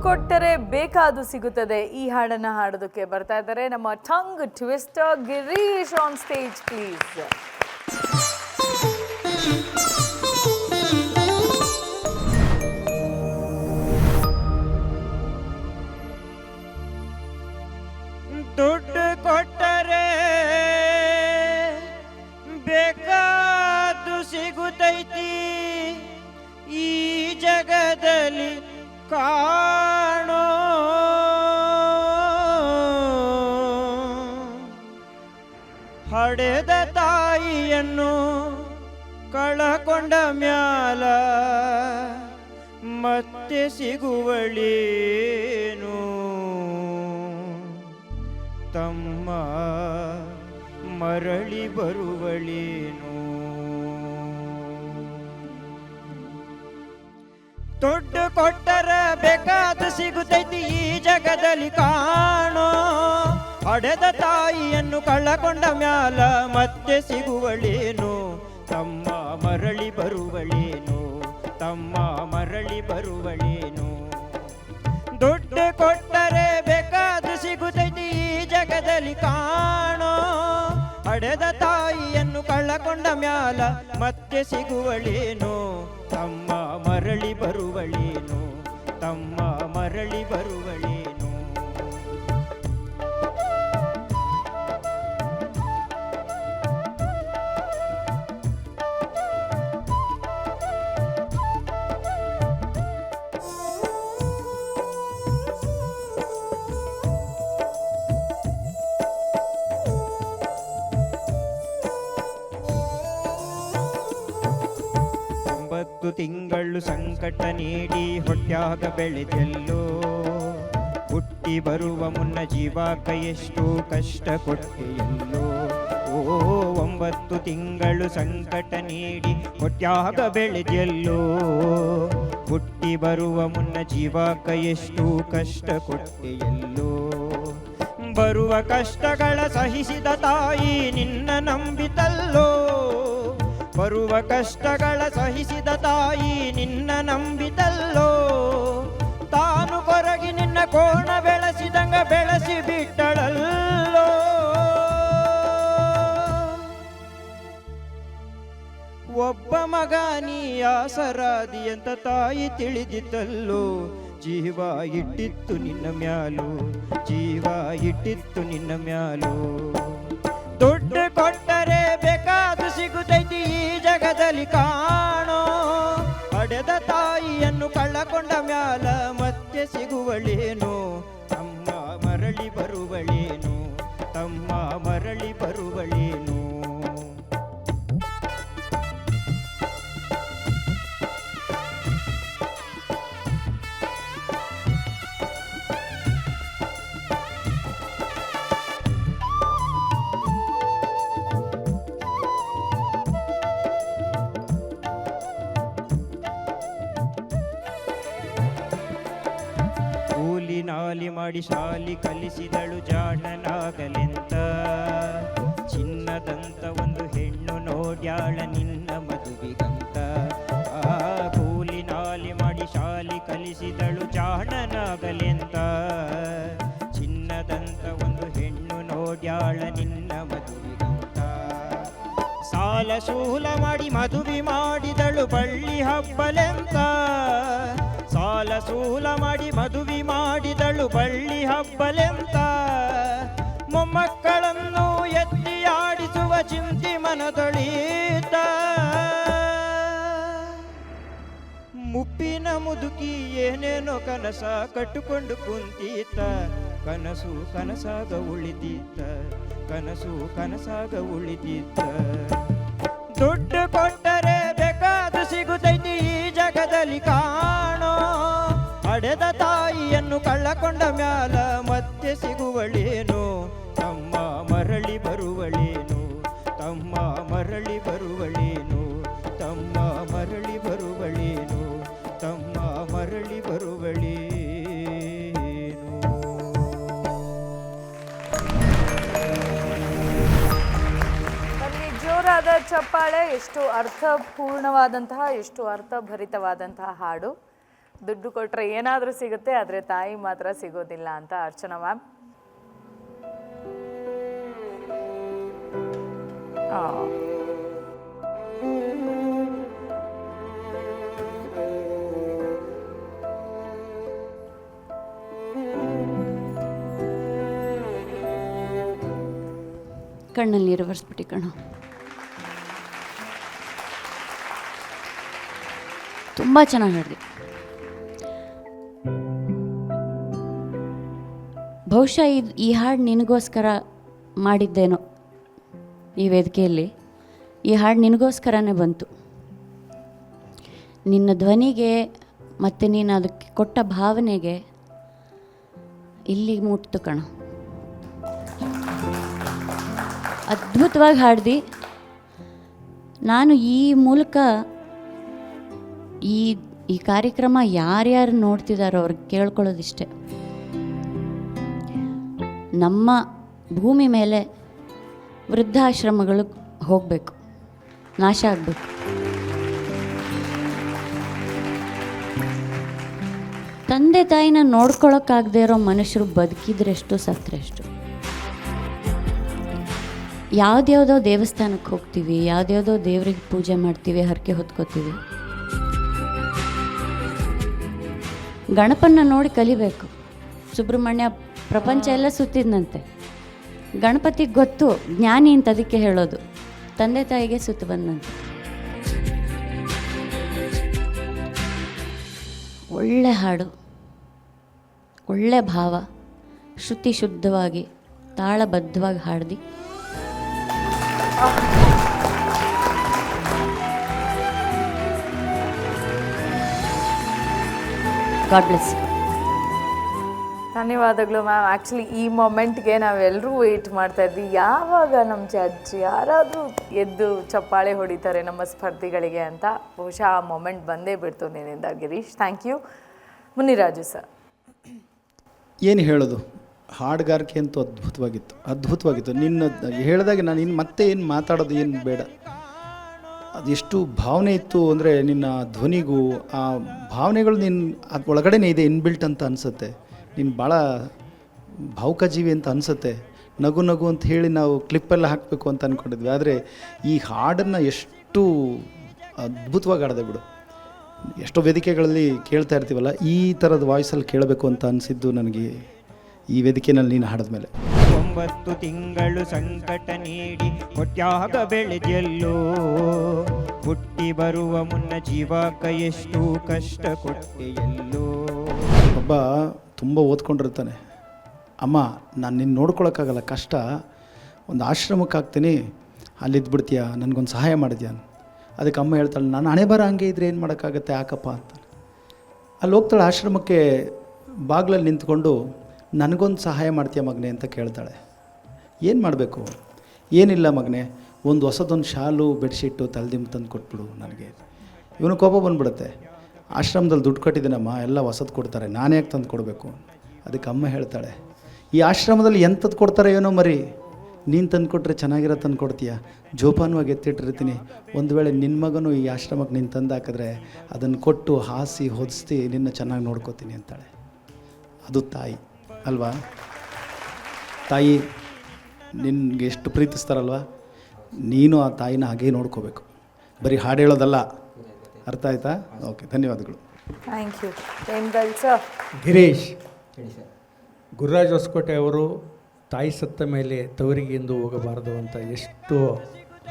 ಕೊಟ್ಟರೆ ಬೇಕಾದು ಸಿಗುತ್ತದೆ. ಈ ಹಾಡನ್ನ ಹಾಡೋದಕ್ಕೆ ಬರ್ತಾ ಇದ್ದಾರೆ ನಮ್ಮ tongue twister Girish on stage please. ದುಡ್ಡು ಕೊಟ್ಟರೆ ಬೇಕಾದು ಸಿಗುತ್ತೈತಿ ಈ ಜಗದಲ್ಲಿ ಕಾಣೋ ಹಡೆದ ತಾಯಿಯನ್ನು ಕಳಕೊಂಡ ಮ್ಯಾಲ ಮತ್ತೆ ಸಿಗುವಳೇನು ತಮ್ಮ ಮರಳಿ ಬರುವಳೇನು ದುಡ್ಡು ಕೊಟ್ಟರ ಬೇಕಾದ ಸಿಗುತ್ತೈತಿ ಈ ಜಗದಲ್ಲಿ ಕಾಣೋ ಹಡೆದ ತಾಯಿಯನ್ನು ಕಳಕೊಂಡ ಮ್ಯಾಲ ಮತ್ತೆ ಸಿಗುವಳೇನು ತಮ್ಮ ಮರಳಿ ಬರುವಳೇನು ತಮ್ಮ ಮರಳಿ ಬರುವಳೇನು ದುಡ್ಡು ಕೊಟ್ಟರೆ ಬೇಕಾದ ಸಿಗುತ್ತೈತಿ ಈ ಜಗದಲ್ಲಿ ಕಾಣೋ ಹಡೆದ ತಾಯಿಯನ್ನು ಕಳಕೊಂಡ ಮ್ಯಾಲ ಮತ್ತೆ ಸಿಗುವಳೇನು ತಮ್ಮ ಮರಳಿ ಬರುವಳೇನು ತಮ್ಮ ಮರಳಿ ಬರುವಳೇನು ತಿಂಗಳು ಸಂಕಟ ನೀಡಿ ಹೊಟ್ಯಾಗ ಬೆಳೆದೆಲ್ಲೋ ಹುಟ್ಟಿ ಬರುವ ಮುನ್ನ ಜೀವಾಕ ಎಷ್ಟು ಕಷ್ಟ ಕೊಟ್ಟೆಯಲ್ಲೋ ಓ 9 ತಿಂಗಳು ಸಂಕಟ ನೀಡಿ ಹೊಟ್ಯಾಗ ಬೆಳೆದೆಲ್ಲೋ ಹುಟ್ಟಿ ಬರುವ ಮುನ್ನ ಜೀವಾಕ ಎಷ್ಟು ಕಷ್ಟ ಕೊಟ್ಟೆಯಲ್ಲೋ ಬರುವ ಕಷ್ಟಗಳ ಸಹಿಸಿದ ತಾಯಿ ನಿನ್ನ ನಂಬಿತಲ್ಲೋ ಬರುವ ಕಷ್ಟಗಳ ಸಹಿಸಿದ ತಾಯಿ ನಿನ್ನ ನಂಬಿತಲ್ಲೋ ತಾನು ಕೊರಗಿ ನಿನ್ನ ಕೋಣ ಬೆಳೆಸಿದಂಗ ಬೆಳೆಸಿ ಬಿಟ್ಟಳಲ್ಲೋ ಒಬ್ಬ ಮಗ ನೀ ಆಸರಾದಿ ಅಂತ ತಾಯಿ ತಿಳಿದಿದ್ದಲ್ಲೋ ಜೀವ ಇಟ್ಟಿತ್ತು ನಿನ್ನ ಮ್ಯಾಲು ಜೀವ ಇಟ್ಟಿತ್ತು ನಿನ್ನ ಮ್ಯಾಲು ದುಡ್ಡು ಕೊಟ್ಟರೆ ಬೇಕಾದು ಸಿಗುತ್ತೈತಿ ಈ ಜಗದಲ್ಲಿ ಕಾಣೋ ಹಡೆದ ತಾಯಿಯನ್ನು ಕಳಕೊಂಡ ಮ್ಯಾಲ ಮತ್ತೆ ಸಿಗುವಳೇನು ತಮ್ಮ ಮರಳಿ ಬರುವಳೇನು ತಮ್ಮ ಮರಳಿ ಬರುವಳೇನು ನಾಲಿ ಮಾಡಿ ಶಾಲಿ ಕಲಿಸಿದಳು ಜಾಣನಾಗಲೆಂತ ಚಿನ್ನದಂತ ಒಂದು ಹೆಣ್ಣು ನೋಡ್ಯಾಳ ನಿನ್ನ ಮದುವಿಗಂತ ಆ ಕೂಲಿ ನಾಲಿ ಮಾಡಿ ಶಾಲಿ ಕಲಿಸಿದಳು ಜಾಣನಾಗಲೆಂತ ಚಿನ್ನದಂತ ಒಂದು ಹೆಣ್ಣು ನೋಡ್ಯಾಳ ನಿನ್ನ ಮದುವಿಗಂತ ಸಾಲ ಸೂಲ ಮಾಡಿ ಮದುವೆ ಮಾಡಿದಳು ಬಳ್ಳಿ ಹಬ್ಬಲೆಂತ ಸಾಲ ಸೂಲ ಮಾಡಿ ಮದುವೆ ಮಾಡಿದಳು ಬಳ್ಳಿ ಹಬ್ಬಲೆಂತ ಮೊಮ್ಮಕ್ಕಳನ್ನು ಎತ್ತಿ ಆಡಿಸುವ ಚಿಂತಿ ಮನದೊಳೀತ ಮುಪ್ಪಿನ ಮುದುಕಿ ಏನೇನೋ ಕನಸ ಕಟ್ಟುಕೊಂಡು ಕುಂತೀತ ಕನಸು ಕನಸಾಗ ಉಳಿದೀತ ಕನಸು ಕನಸಾಗ ಉಳಿದೀತ ದುಡ್ಡು ಕೊಟ್ಟರೆ ಬೇಕಾದು ಸಿಗುತ್ತೈತಿ ಈ ಜಗದಲ್ಲಿ ಕಾಣೋ ಹಡೆದ ತಾಯಿಯನ್ನು ಕಳ್ಳಕೊಂಡ ಮ್ಯಾಲ ಮತ್ತೆ ಸಿಗುವಳೇನು ತಮ್ಮ ಮರಳಿ ಬರುವಳೇನು ತಮ್ಮ ಮರಳಿ ಬರುವಳೇನು ತಮ್ಮ ಮರಳಿ ಬರುವಳೇನು ತಮ್ಮ ಮರಳಿ ಬರುವಳೇನು. ಜೋರಾದ ಚಪ್ಪಾಳೆ. ಎಷ್ಟು ಅರ್ಥಪೂರ್ಣವಾದಂತಹ ಎಷ್ಟು ಅರ್ಥಭರಿತವಾದಂತಹ ಹಾಡು. ದುಡ್ಡು ಕೊಟ್ಟರೆ ಏನಾದರೂ ಸಿಗುತ್ತೆ, ಆದರೆ ತಾಯಿ ಮಾತ್ರ ಸಿಗೋದಿಲ್ಲ ಅಂತ ಅರ್ಚನಾ ಮ್ಯಾಮ್. ಕಣ್ಣಲ್ಲಿ ನೀರು ಬರ್ಸ್ಬಿಟ್ಟು ಕಣ. ತುಂಬ ಚೆನ್ನಾಗಿ ಹಾಡಿದೆ. ಬಹುಶಃ ಈ ಹಾಡು ನಿನಗೋಸ್ಕರ ಮಾಡಿದ್ದೇನೋ. ಈ ವೇದಿಕೆಯಲ್ಲಿ ಈ ಹಾಡು ನಿನಗೋಸ್ಕರನೇ ಬಂತು. ನಿನ್ನ ಧ್ವನಿಗೆ ಮತ್ತು ನೀನು ಅದಕ್ಕೆ ಕೊಟ್ಟ ಭಾವನೆಗೆ ಇಲ್ಲಿಗೆ ಮುಟ್ತು ಕಣ. ಅದ್ಭುತವಾಗಿ ಹಾಡ್ದು. ನಾನು ಈ ಮೂಲಕ ಈ ಕಾರ್ಯಕ್ರಮ ಯಾರ್ಯಾರು ನೋಡ್ತಿದ್ದಾರೋ ಅವ್ರಿಗೆ ಕೇಳ್ಕೊಳ್ಳೋದಿಷ್ಟೆ, ನಮ್ಮ ಭೂಮಿ ಮೇಲೆ ವೃದ್ಧಾಶ್ರಮಗಳು ಹೋಗಬೇಕು, ನಾಶ ಆಗಬೇಕು. ತಂದೆ ತಾಯಿನ ನೋಡ್ಕೊಳಕ್ಕಾಗದೇ ಇರೋ ಮನುಷ್ಯರು ಬದುಕಿದ್ರೆಷ್ಟು ಸತ್ರೆಷ್ಟು. ಯಾವುದ್ಯಾವುದೋ ದೇವಸ್ಥಾನಕ್ಕೆ ಹೋಗ್ತೀವಿ, ಯಾವುದ್ಯಾವುದೋ ದೇವ್ರಿಗೆ ಪೂಜೆ ಮಾಡ್ತೀವಿ, ಹರಕೆ ಹೊತ್ಕೋತೀವಿ. ಗಣಪನ್ನ ನೋಡಿ ಕಲಿಬೇಕು. ಸುಬ್ರಹ್ಮಣ್ಯ ಪ್ರಪಂಚ ಎಲ್ಲ ಸುತ್ತಿದ್ನಂತೆ. ಗಣಪತಿಗೆ ಗೊತ್ತು ಜ್ಞಾನಿ ಅಂತ, ಅದಕ್ಕೆ ಹೇಳೋದು. ತಂದೆ ತಾಯಿಗೆ ಸುತ್ತು ಬಂದಂತೆ. ಒಳ್ಳೆ ಹಾಡು, ಒಳ್ಳೆ ಭಾವ, ಶ್ರುತಿ ಶುದ್ಧವಾಗಿ ತಾಳಬದ್ಧವಾಗಿ ಹಾಡ್ದು. God bless. ಧನ್ಯವಾದಗಳು ಮ್ಯಾಮ್. ಆ್ಯಕ್ಚುಲಿ ಈ ಮೊಮೆಂಟ್ಗೆ ನಾವೆಲ್ಲರೂ ವೆಯ್ಟ್ ಮಾಡ್ತಾ ಇದ್ವಿ, ಯಾವಾಗ ನಮ್ಮ ಜಡ್ಜ್ ಯಾರಾದರೂ ಎದ್ದು ಚಪ್ಪಾಳೆ ಹೊಡಿತಾರೆ ನಮ್ಮ ಸ್ಪರ್ಧಿಗಳಿಗೆ ಅಂತ. ಬಹುಶಃ ಆ ಮೊಮೆಂಟ್ ಬಂದೇ ಬಿಡ್ತು ನಿನ್ನಿಂದ Girish. Thank you. Muniraju sir, ಏನು ಹೇಳೋದು, ಹಾಡುಗಾರಿಕೆ ಅಂತೂ ಅದ್ಭುತವಾಗಿತ್ತು. ನಿನ್ನ ಹೇಳಿದಾಗ ನಾನು ಇನ್ನು ಮತ್ತೆ ಏನು ಮಾತಾಡೋದು ಏನು ಬೇಡ. ಅದೆಷ್ಟು ಭಾವನೆ ಇತ್ತು ಅಂದರೆ ನಿನ್ನ ಧ್ವನಿಗೂ ಆ ಭಾವನೆಗಳು ನಿನ್ನ ಅದು ಒಳಗಡೆನೇ ಇದೆ, ಇನ್ಬಿಲ್ಟ್ ಅಂತ ಅನಿಸುತ್ತೆ. ನೀನು ಭಾಳ ಭಾವುಕ ಜೀವಿ ಅಂತ ಅನಿಸುತ್ತೆ. ನಗು ನಗು ಅಂತ ಹೇಳಿ ನಾವು ಕ್ಲಿಪ್ಪೆಲ್ಲ ಹಾಕಬೇಕು ಅಂತ ಅಂದ್ಕೊಂಡಿದ್ವಿ, ಆದರೆ ಈ ಹಾಡನ್ನು ಎಷ್ಟು ಅದ್ಭುತವಾಗಿ ಹಾಡಿದೆ ಬಿಡು. ಎಷ್ಟೋ ವೇದಿಕೆಗಳಲ್ಲಿ ಕೇಳ್ತಾ ಇರ್ತೀವಲ್ಲ, ಈ ಥರದ ವಾಯ್ಸಲ್ಲಿ ಕೇಳಬೇಕು ಅಂತ ಅನಿಸಿದ್ದು ನನಗೆ ಈ ವೇದಿಕೆಯಲ್ಲಿ ನೀನು ಹಾಡಿದ ಮೇಲೆ. 9 ತಿಂಗಳು ಸಂಕಟ ನೀಡಿ ಕೊಟ್ಯಾಗ ಬೆಳೆದೆಲ್ಲೋ, ಹುಟ್ಟಿ ಬರುವ ಮುನ್ನ ಜೀವಕ ಎಷ್ಟು ಕಷ್ಟ ಕೊಟ್ಟೆಯಲ್ಲೋ. ಒಬ್ಬ ತುಂಬ ಓದ್ಕೊಂಡಿರ್ತಾನೆ, ಅಮ್ಮ ನಾನು ನಿನ್ನ ನೋಡ್ಕೊಳಕ್ಕಾಗಲ್ಲ, ಕಷ್ಟ, ಒಂದು ಆಶ್ರಮಕ್ಕೆ ಹಾಕ್ತೀನಿ, ಅಲ್ಲಿದ್ದುಬಿಡ್ತೀಯಾ, ನನಗೊಂದು ಸಹಾಯ ಮಾಡಿದ್ಯಾ. ಅದಕ್ಕೆ ಅಮ್ಮ ಹೇಳ್ತಾಳೆ, ನಾನು ಹಣೆ ಬರ ಹಂಗೆ ಇದ್ರೆ ಏನು ಮಾಡೋಕ್ಕಾಗತ್ತೆ, ಯಾಕಪ್ಪ ಅಂತ. ಅಲ್ಲಿ ಹೋಗ್ತಾಳೆ ಆಶ್ರಮಕ್ಕೆ, ಬಾಗಿಲಲ್ಲಿ ನಿಂತ್ಕೊಂಡು ನನಗೊಂದು ಸಹಾಯ ಮಾಡ್ತೀಯ ಮಗನೆ ಅಂತ ಕೇಳ್ತಾಳೆ. ಏನು ಮಾಡಬೇಕು? ಏನಿಲ್ಲ ಮಗನೆ, ಒಂದು ಹೊಸದೊಂದು ಶಾಲು ಬೆಡ್ಶೀಟು ತಲೆದಿಂಬು ತಂದು ಕೊಟ್ಬಿಡು ನನಗೆ. ಇವನು ಕೋಪ ಬಂದುಬಿಡುತ್ತೆ. ಆಶ್ರಮದಲ್ಲಿ ದುಡ್ಡು ಕಟ್ಟಿದ್ದೀನಮ್ಮ, ಎಲ್ಲ ಹೊಸದು ಕೊಡ್ತಾರೆ, ನಾನೇ ಯಾಕೆ ತಂದು ಕೊಡಬೇಕು. ಅದಕ್ಕೆ ಅಮ್ಮ ಹೇಳ್ತಾಳೆ, ಈ ಆಶ್ರಮದಲ್ಲಿ ಎಂಥದ್ದು ಕೊಡ್ತಾರೆ ಏನೋ ಮರಿ, ನೀನು ತಂದು ಕೊಟ್ಟರೆ ಚೆನ್ನಾಗಿರೋ ತಂದು ಕೊಡ್ತೀಯ, ಜೋಪಾನವಾಗಿ ಎತ್ತಿಟ್ಟಿರ್ತೀನಿ. ಒಂದು ವೇಳೆ ನಿನ್ನ ಮಗನು ಈ ಆಶ್ರಮಕ್ಕೆ ನೀನು ತಂದು ಹಾಕಿದ್ರೆ ಅದನ್ನು ಕೊಟ್ಟು ಹಾಸಿ ಹೊದಿಸ್ತಿ ನಿನ್ನ ಚೆನ್ನಾಗಿ ನೋಡ್ಕೋತೀನಿ ಅಂತಾಳೆ. ಅದು ತಾಯಿ ಅಲ್ವಾ? ತಾಯಿ ನಿನಗೆ ಎಷ್ಟು ಪ್ರೀತಿಸ್ತಾರಲ್ವ, ನೀನು ಆ ತಾಯಿನ ಹಾಗೇ ನೋಡ್ಕೋಬೇಕು, ಬರೀ ಹಾಡು ಹೇಳೋದಲ್ಲ. ಅರ್ಥ ಆಯ್ತಾ? ಓಕೆ, ಧನ್ಯವಾದಗಳು. Thank you. ಟೈಮ್ಗಳು ಸರ್. ಗಿರೀಶ್, ಗುರುರಾಜ್ ಹೊಸಕೋಟೆ ಅವರು ತಾಯಿ ಸತ್ತ ಮೇಲೆ ತವರಿಗೆ ಎಂದು ಹೋಗಬಾರದು ಅಂತ ಎಷ್ಟು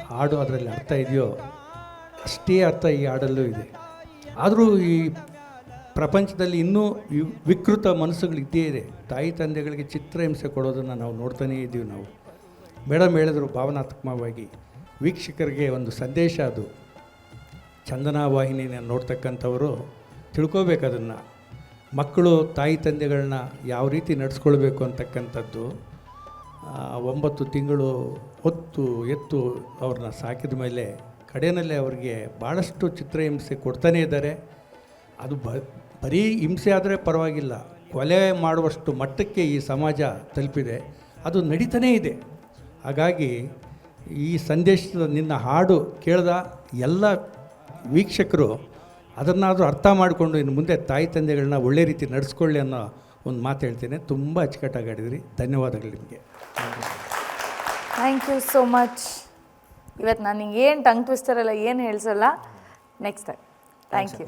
ಹಾಡು ಅದರಲ್ಲಿ ಅರ್ಥ ಇದೆಯೋ ಅಷ್ಟೇ ಅರ್ಥ ಈ ಹಾಡಲ್ಲೂ ಇದೆ. ಆದರೂ ಈ ಪ್ರಪಂಚದಲ್ಲಿ ಇನ್ನೂ ವಿಕೃತ ಮನಸ್ಸುಗಳು ಇದ್ದೇ ಇದೆ. ತಾಯಿ ತಂದೆಗಳಿಗೆ ಚಿತ್ರಹಿಂಸೆ ಕೊಡೋದನ್ನು ನಾವು ನೋಡ್ತಾನೇ ಇದ್ದೀವಿ. ನಾವು ಮೇಡಮ್ ಹೇಳಿದ್ರು ಭಾವನಾತ್ಮಕವಾಗಿ, ವೀಕ್ಷಕರಿಗೆ ಒಂದು ಸಂದೇಶ ಅದು. ಚಂದನಾ ವಾಹಿನಿನ ನೋಡ್ತಕ್ಕಂಥವರು ತಿಳ್ಕೋಬೇಕು ಅದನ್ನು. ಮಕ್ಕಳು ತಾಯಿ ತಂದೆಗಳನ್ನ ಯಾವ ರೀತಿ ನಡೆಸ್ಕೊಳ್ಬೇಕು ಅಂತಕ್ಕಂಥದ್ದು. 9 ತಿಂಗಳು ಹೊತ್ತು ಎತ್ತು ಅವ್ರನ್ನ ಸಾಕಿದ ಮೇಲೆ ಕಡೆಯಲ್ಲೇ ಅವ್ರಿಗೆ ಭಾಳಷ್ಟು ಚಿತ್ರಹಿಂಸೆ ಕೊಡ್ತಾನೇ ಇದ್ದಾರೆ. ಅದು ಬರೀ ಹಿಂಸೆ ಆದರೆ ಪರವಾಗಿಲ್ಲ, ಕೊಲೆ ಮಾಡುವಷ್ಟು ಮಟ್ಟಕ್ಕೆ ಈ ಸಮಾಜ ತಲುಪಿದೆ, ಅದು ನಡೀತಾನೇ ಇದೆ. ಹಾಗಾಗಿ ಈ ಸಂದೇಶದ ನಿನ್ನ ಹಾಡು ಕೇಳಿದ ಎಲ್ಲ ವೀಕ್ಷಕರು ಅದನ್ನಾದರೂ ಅರ್ಥ ಮಾಡಿಕೊಂಡು ಇನ್ನು ಮುಂದೆ ತಾಯಿ ತಂದೆಗಳನ್ನ ಒಳ್ಳೆ ರೀತಿ ನಡೆಸ್ಕೊಳ್ಳಿ ಅನ್ನೋ ಒಂದು ಮಾತು ಹೇಳ್ತೇನೆ. ತುಂಬ ಅಚ್ಚುಕಟ್ಟಾಗಿ ಆಡಿದ್ರಿ. ಧನ್ಯವಾದಗಳು ನಿಮಗೆ. Thank you so much. ಇವತ್ತು ನಾನು ಏನು ಟಂಗ್ ಟ್ವಿಸ್ಟರ್ ಎಲ್ಲ ಏನು ಹೇಳ್ಸಲ್ಲ, ನೆಕ್ಸ್ಟ್ ಟೈಮ್. Thank you.